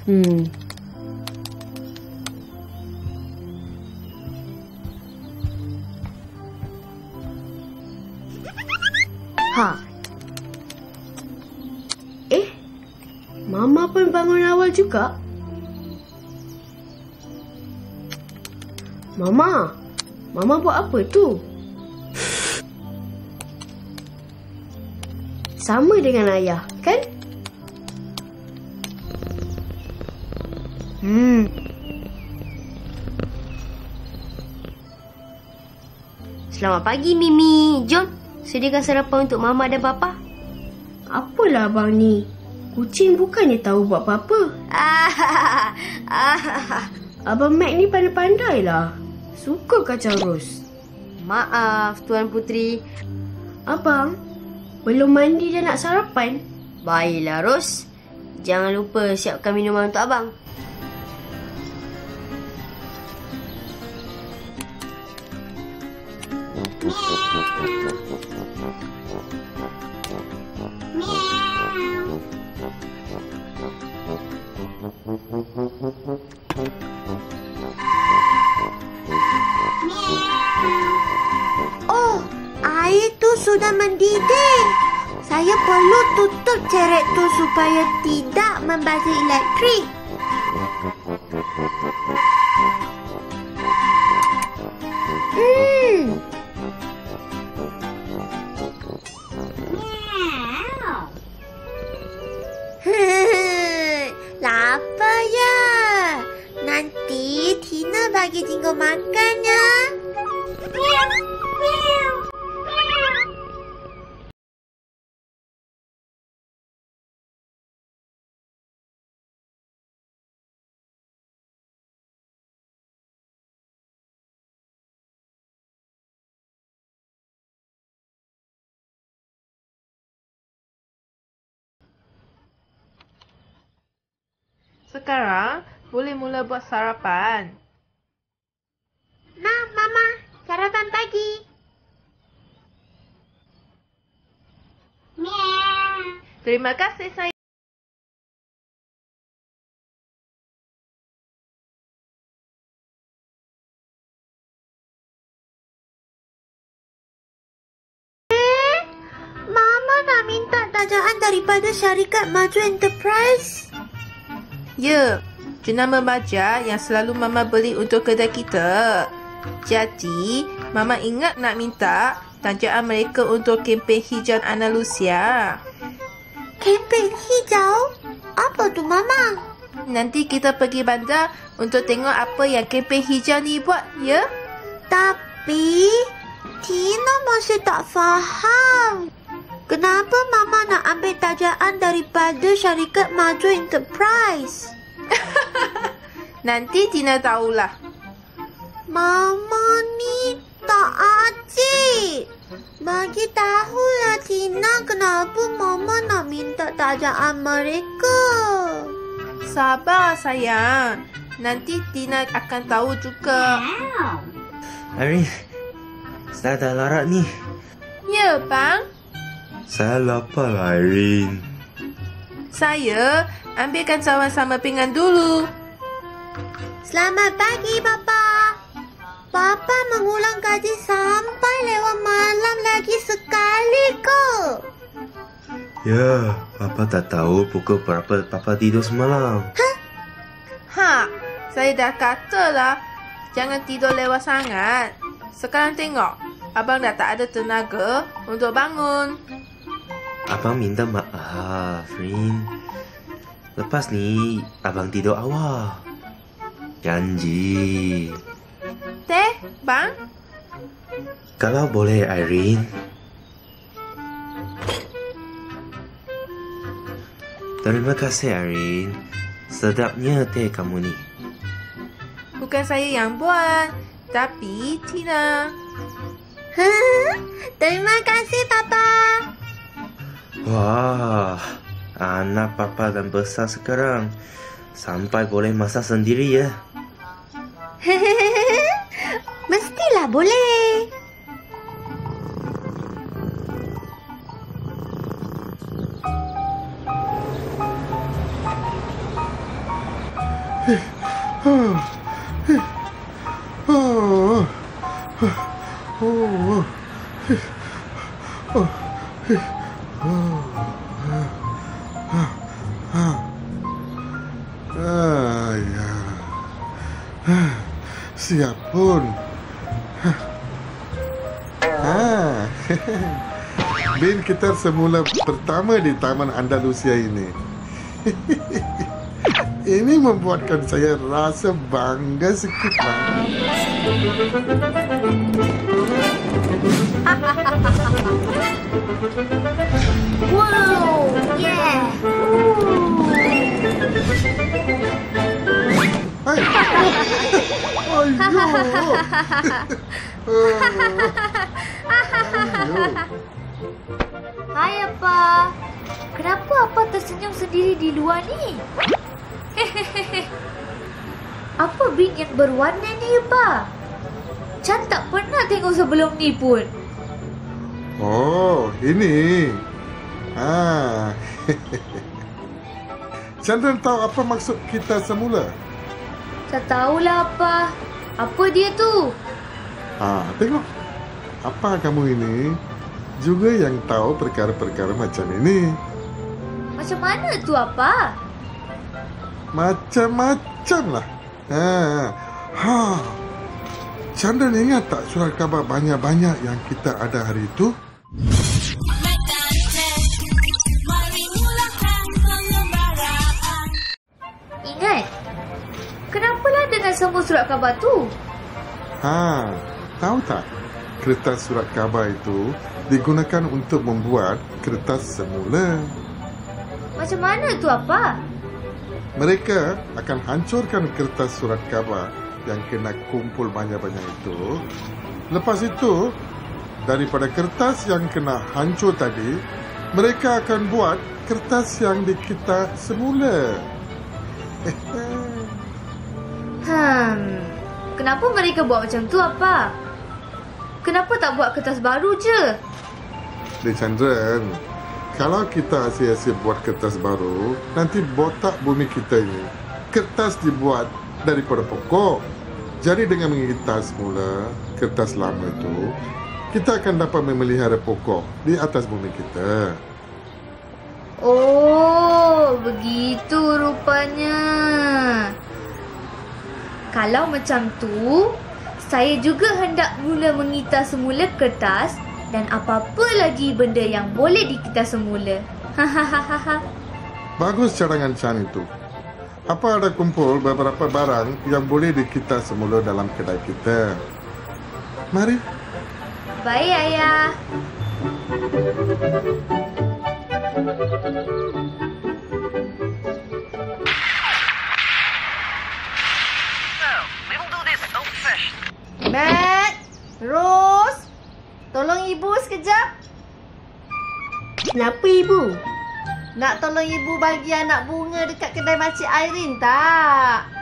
Mama pun bangun awal juga. Mama buat apa tu? Sama dengan ayah, kan? Selamat pagi, Mimi. Jom, sediakan sarapan untuk Mama dan Papa. Apalah abang ni? Kucing bukannya tahu buat apa-apa. Abang Mac ni pandai-pandai lah. Suka kacau Ros. Maaf, Tuan Puteri. Abang, belum mandi dan nak sarapan? Baiklah, Ros. Jangan lupa siapkan minuman untuk abang. Oh, air tu sudah mendidih. Saya perlu tutup ceret tu supaya tidak membazir elektrik. Lapar ya? Nanti Tina bagi Jingo makan ya. Sekarang boleh mula buat sarapan. Nah, Mama, sarapan pagi. Terima kasih, sayang. Mama nak minta tajaan daripada syarikat Maju Enterprise. Ya, jenama baja yang selalu Mama beli untuk kedai kita. Jadi, Mama ingat nak minta tajaan mereka untuk kempen hijau Andalusia. Kempen hijau? Apa tu, Mama? Nanti kita pergi bandar untuk tengok apa yang kempen hijau ni buat, ya? Tapi, Tina masih tak faham. Kenapa Mama nak ambil tajaan daripada syarikat Maju Enterprise? Nanti Tina tahulah. Mama ni tak asyik. Bagi tahulah Tina kenapa Mama nak minta tajaan mereka. Sabar, sayang. Nanti Tina akan tahu juga. Irene, saya dah larat ni. Ya, bang. Saya lapar lah, Irene. Saya ambilkan sama-sama pinggan dulu. Selamat pagi, Papa. Papa mengulang gaji sampai lewat malam lagi sekali ke? Ya, Papa tak tahu pukul berapa Papa tidur semalam. Saya dah katalah jangan tidur lewat sangat. Sekarang tengok, abang dah tak ada tenaga untuk bangun. Abang minta maaf, Rin. Lepas ni, abang tidur awal. Janji. Teh, bang? Kalau boleh, Irene. Terima kasih, Irene. Sedapnya teh kamu ni. Bukan saya yang buat, tapi Tina. Terima kasih, Papa. Wah, anak Papa dah besar sekarang. Sampai boleh masak sendiri ya. Mestilah boleh. Siap pun. Bin gitar semula pertama di Taman Andalusia ini. Ini membuatkan saya rasa bangga sekejap. Wow, yeah. Hai. Hai apa? Kenapa apa tersenyum sendiri di luar ni? Apa bin yang berwarna ni apa? Chan tak pernah tengok sebelum ni pun. Oh, ini. Chandra tahu apa maksud kita semula? Tak tahulah apa. Apa dia tu? Tengok. Apa kamu ini juga yang tahu perkara-perkara macam ini? Macam mana tu apa? Macam-macam lah. Chandra ingat tak surat khabar banyak-banyak yang kita ada hari itu? Ingat. Kenapalah dengan semua surat khabar tu? Tahu tak? Kertas surat khabar itu digunakan untuk membuat kertas semula. Macam mana tu apa? Mereka akan hancurkan kertas surat khabar yang kena kumpul banyak-banyak itu. Lepas itu, daripada kertas yang kena hancur tadi, mereka akan buat kertas yang dikita semula. Kenapa mereka buat macam tu apa? Kenapa tak buat kertas baru je? Chandran, kalau kita asyik-asyik buat kertas baru, nanti botak bumi kita ini kertas dibuat daripada pokok. Jadi dengan mengikita semula kertas lama itu, kita akan dapat memelihara pokok di atas bumi kita. Oh, begitu rupanya. Kalau macam tu, saya juga hendak mula mengita semula kertas dan apa-apa lagi benda yang boleh dikita semula. Bagus cadangan Chan itu. Apa ada kumpul beberapa barang yang boleh dikita semula dalam kedai kita. Mari. Baik, Ayah. Mat, Ros, tolong ibu sekejap. Kenapa ibu? Nak tolong ibu bagi anak bunga dekat kedai Makcik Irene tak?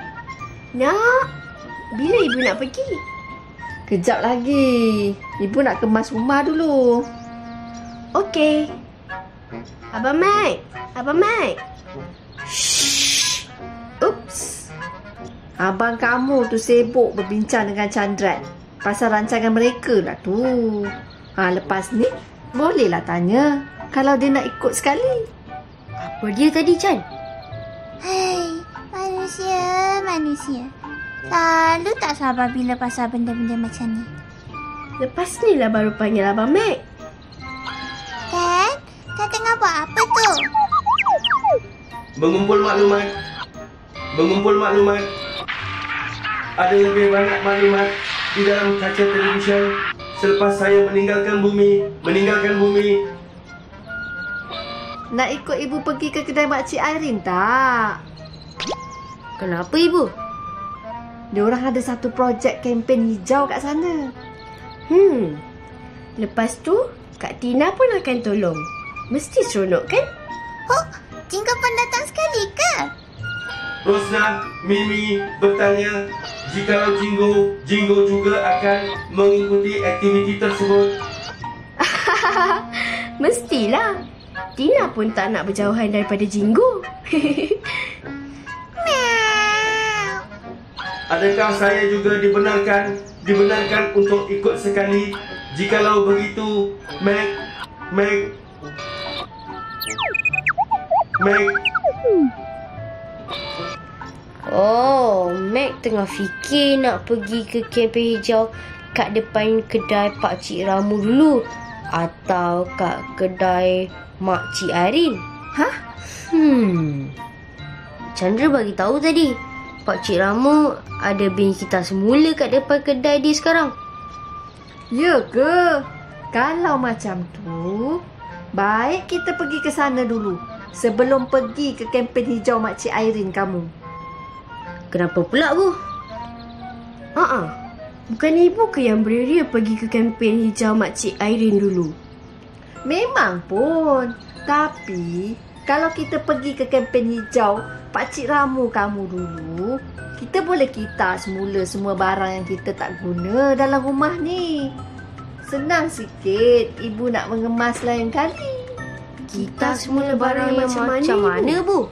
Nak. Bila ibu nak pergi? Kejap lagi. Ibu nak kemas rumah dulu. Okey. Abang Mat. Abang Mat. Shh. Oops. Abang kamu tu sibuk berbincang dengan Chandran pasal rancangan mereka lah tu. Lepas ni bolehlah tanya kalau dia nak ikut sekali. Apa dia tadi, Chan? Hai, manusia. Selalu tak sabar bila pasal benda-benda macam ni. Lepas ni lah baru panggil Abang Mat. Dad, Dad tengah buat apa tu? Mengumpul maklumat. Ada lebih banyak maklumat di dalam kaca televisyen selepas saya meninggalkan bumi. Nak ikut ibu pergi ke kedai Makcik Irene tak? Kenapa ibu? Diorang ada satu projek kempen hijau kat sana. Lepas tu Kak Tina pun akan tolong. Mesti seronok kan? Oh, Jingga pun datang sekali ke? Rosna, Mimi bertanya jikalau Jinggo juga akan mengikuti aktiviti tersebut. Mestilah. Tina pun tak nak berjauhan daripada Jinggo. Adakah saya juga dibenarkan untuk ikut sekali? Jikalau begitu, Mac. Oh, Mac tengah fikir nak pergi ke kempen hijau kat depan kedai Pak Cik Ramu dulu atau kat kedai Mak Cik Airin. Hah? Chandra bagi tahu tadi Pak Cik Ramu ada bin kita semula kat depan kedai dia sekarang. Ya ke? Kalau macam tu, baik kita pergi ke sana dulu sebelum pergi ke kempen hijau Mak Cik Airin kamu. Kenapa pula, Bu? Bukan ibu ke yang beria pergi ke kempen hijau Mak Cik Airin dulu? Memang pun. Tapi, kalau kita pergi ke kempen hijau Pak Cik Ramu kamu dulu, kita boleh kita semula semua barang yang kita tak guna dalam rumah ni. Senang sikit ibu nak mengemas lain kali. Kita semula barang yang macam mana, Bu?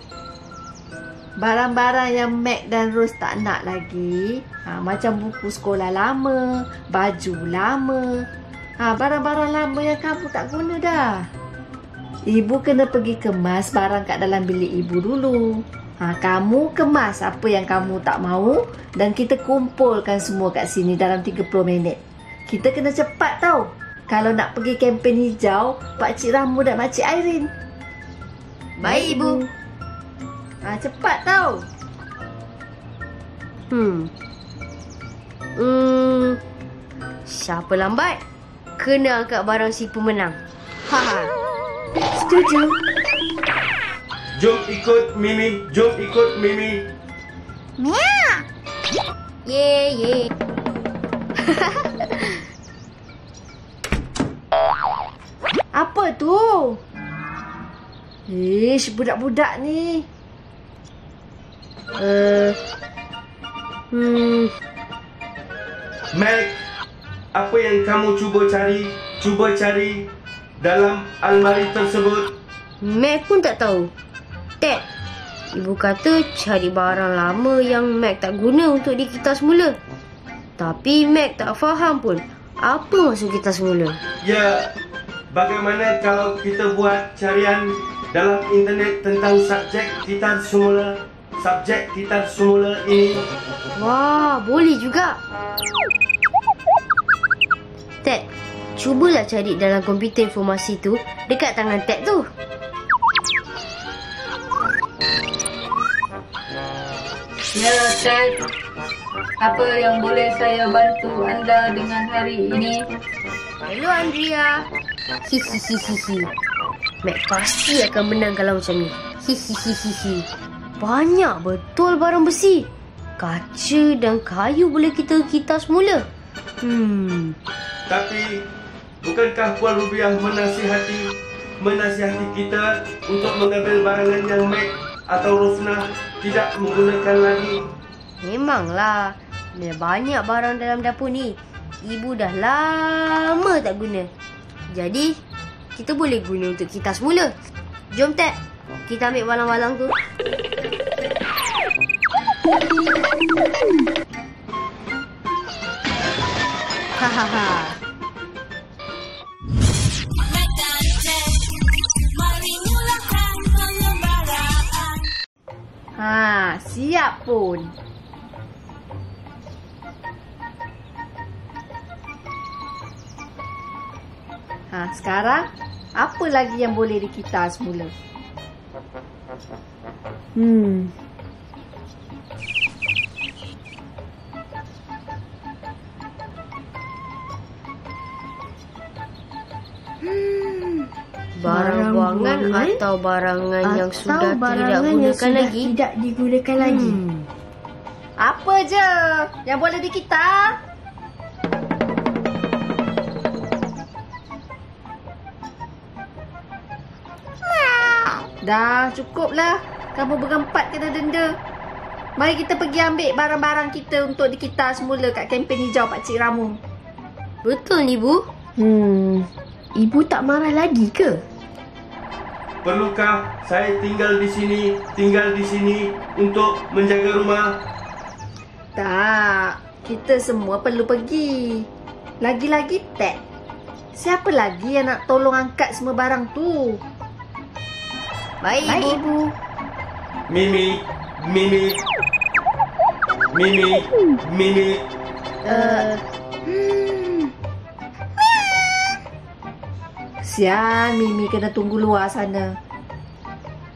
Barang-barang yang Mac dan Rose tak nak lagi, macam buku sekolah lama, baju lama, barang-barang lama yang kamu tak guna dah. Ibu kena pergi kemas barang kat dalam bilik ibu dulu. Kamu kemas apa yang kamu tak mahu dan kita kumpulkan semua kat sini dalam 30 minit. Kita kena cepat tau kalau nak pergi kempen hijau Pak Cik Ramu dan Mak Cik Airin. Baik, Ibu. Cepat tau. Siapa lambat, kena angkat barang si pemenang. Setuju. Jom ikut Mimi. Ye. Apa tu? Budak-budak ni. Mac, apa yang kamu cuba cari dalam almari tersebut? Mac pun tak tahu. Ted, ibu kata cari barang lama yang Mac tak guna untuk dikitas semula. Tapi Mac tak faham pun apa maksud kitas semula. Ya, bagaimana kalau kita buat carian dalam internet tentang subjek kitas semula ini? Wah, boleh juga. Ted, cubalah cari dalam komputer informasi tu dekat tangan Ted tu. Ya, Ted. Apa yang boleh saya bantu anda dengan hari ini? Hello, Andrea. Hihihihihi. Mac pasti akan menang kalau macam ni. Hihihihihi. Banyak betul barang besi. Kaca dan kayu boleh kita kitas semula. Tapi, bukankah Puan Rubiah menasihati kita untuk mengambil barangan yang Mac atau Rosna tidak menggunakan lagi? Memanglah. Bila banyak barang dalam dapur ni, ibu dah lama tak guna. Jadi, kita boleh guna untuk kitas semula. Jom, Ted. Kita ambil balang-balang tu. Hahaha. Siap pun. Sekarang apa lagi yang boleh dikitas semula? Barang buangan atau barangan yang sudah tidak digunakan lagi. Apa je yang boleh dikitas? Dah cukuplah. Kamu berempat kena denda. Mari kita pergi ambil barang-barang kita untuk dikitas semula kat kempen hijau Pak Cik Ramu. Betul ni, Bu? Ibu tak marah lagi ke? Perlukah saya tinggal di sini untuk menjaga rumah? Tak, kita semua perlu pergi. Lagi-lagi Ted. Siapa lagi yang nak tolong angkat semua barang tu? Baik, Baik, Ibu. Ibu. Mimi, Mimi, Mimi, Mimi. Sian, Mimi kena tunggu luar sana.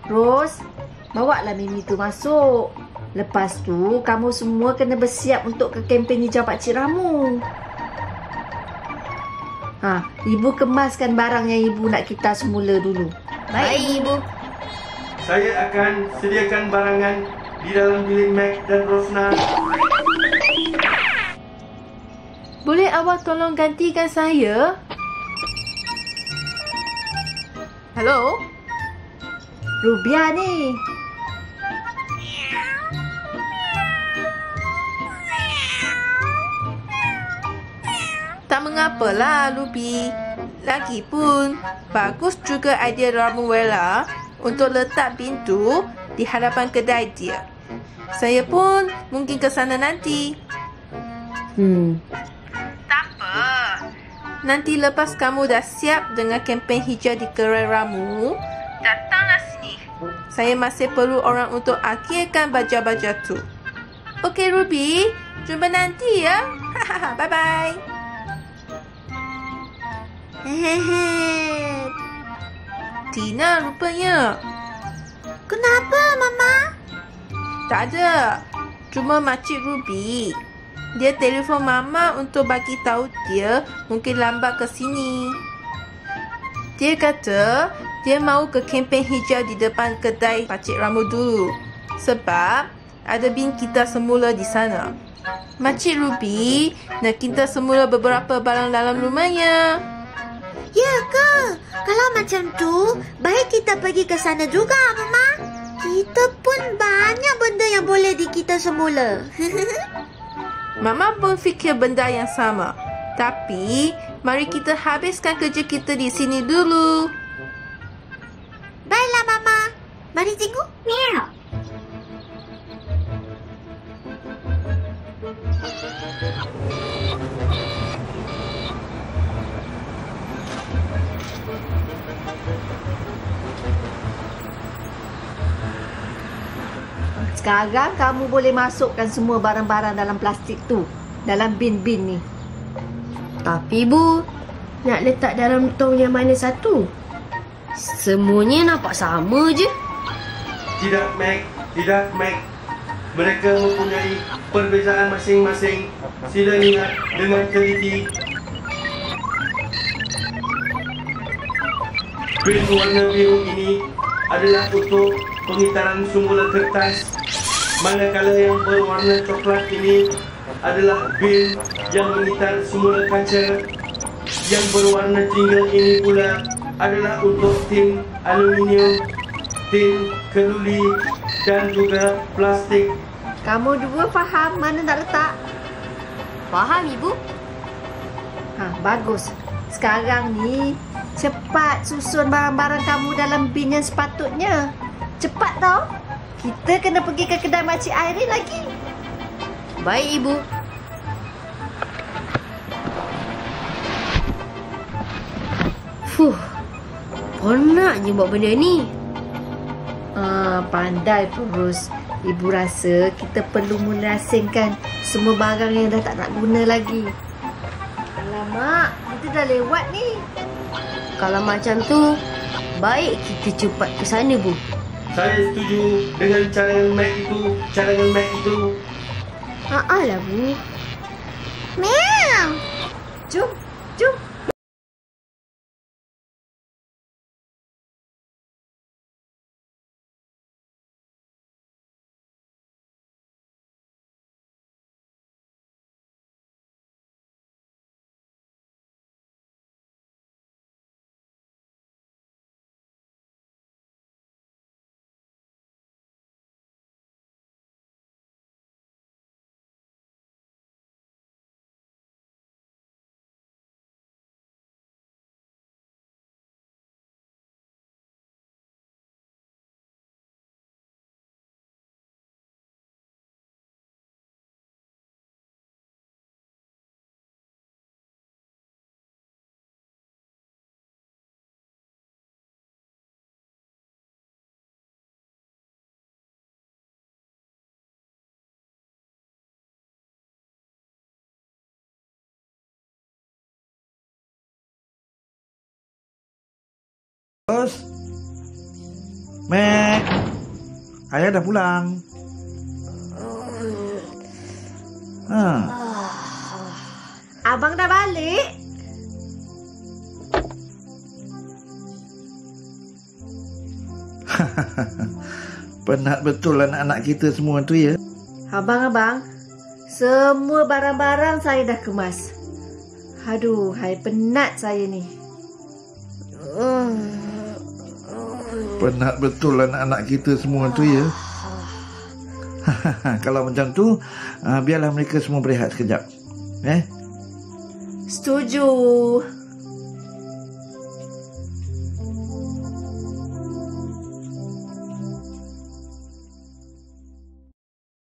Ros, bawalah Mimi tu masuk. Lepas tu, kamu semua kena bersiap untuk ke kempen hijau Pakcik Ramu. Ibu kemaskan barang yang Ibu nak kita semula dulu. Baik, Ibu. Saya akan sediakan barangan di dalam bilik Mac dan Rosna. Boleh awak tolong gantikan saya? Hello? Rubia ni. Tak mengapalah, Ruby. Lagipun, bagus juga idea Ramuela untuk letak pintu di hadapan kedai dia. Saya pun mungkin ke sana nanti. Tak apa. Nanti lepas kamu dah siap dengan kempen hijau di gerai Ramu, datanglah sini. Saya masih perlu orang untuk akhirkan baja-baja tu. Okey, Ruby. Jumpa nanti ya. Bye-bye. Tina rupanya. Kenapa, Mama? Tak ada. Cuma Makcik Ruby. Dia telefon Mama untuk bagi tahu dia mungkin lambat ke sini. Dia kata dia mahu ke kempen hijau di depan kedai Pakcik Ramu dulu. Sebab ada bin kita semula di sana. Makcik Ruby nak kita semula beberapa barang dalam rumahnya. Ya ke? Kalau macam tu, baik kita pergi ke sana juga, Mama. Kita pun banyak benda yang boleh dikita semula. Mama pun fikir benda yang sama. Tapi, mari kita habiskan kerja kita di sini dulu. Baiklah, Mama. Mari tengok. Meow. Sekarang kamu boleh masukkan semua barang-barang dalam plastik tu. Dalam bin-bin ni. Tapi Bu, nak letak dalam tong yang mana satu? Semuanya nampak sama je. Tidak, Mac. Tidak, Mac. Mereka mempunyai perbezaan masing-masing. Sila lihat dengan teliti. Bin warna biru ini adalah untuk pengitaran semula kertas. Manakala yang berwarna coklat ini adalah bin yang mengitar semula kaca. Yang berwarna jingga ini pula adalah untuk tin aluminium, tin keduli dan juga plastik. Kamu dua faham mana nak letak? Faham, Ibu? Bagus. Sekarang ni, cepat susun barang-barang kamu dalam bin yang sepatutnya. Cepat tau. Kita kena pergi ke kedai Makcik Irene lagi. Baik, Ibu. Penatnya buat benda ni. Pandai Purus. Ibu rasa kita perlu mula asingkan semua barang yang dah tak nak guna lagi. Alamak, kita dah lewat ni. Kalau macam tu, baik kita cepat ke sana, Bu. Saya setuju dengan cadangan Mac itu. Cadangan Mac itu. Lah, Bu. Meow. Jom, jom. Mek, ayah dah pulang. Abang dah balik? Penat betul anak-anak kita semua tu ya. Abang, semua barang-barang saya dah kemas. Aduh, hai penat saya ni. Penat betul anak-anak kita semua tu ya. Kalau macam tu, biarlah mereka semua berehat sekejap. Setuju.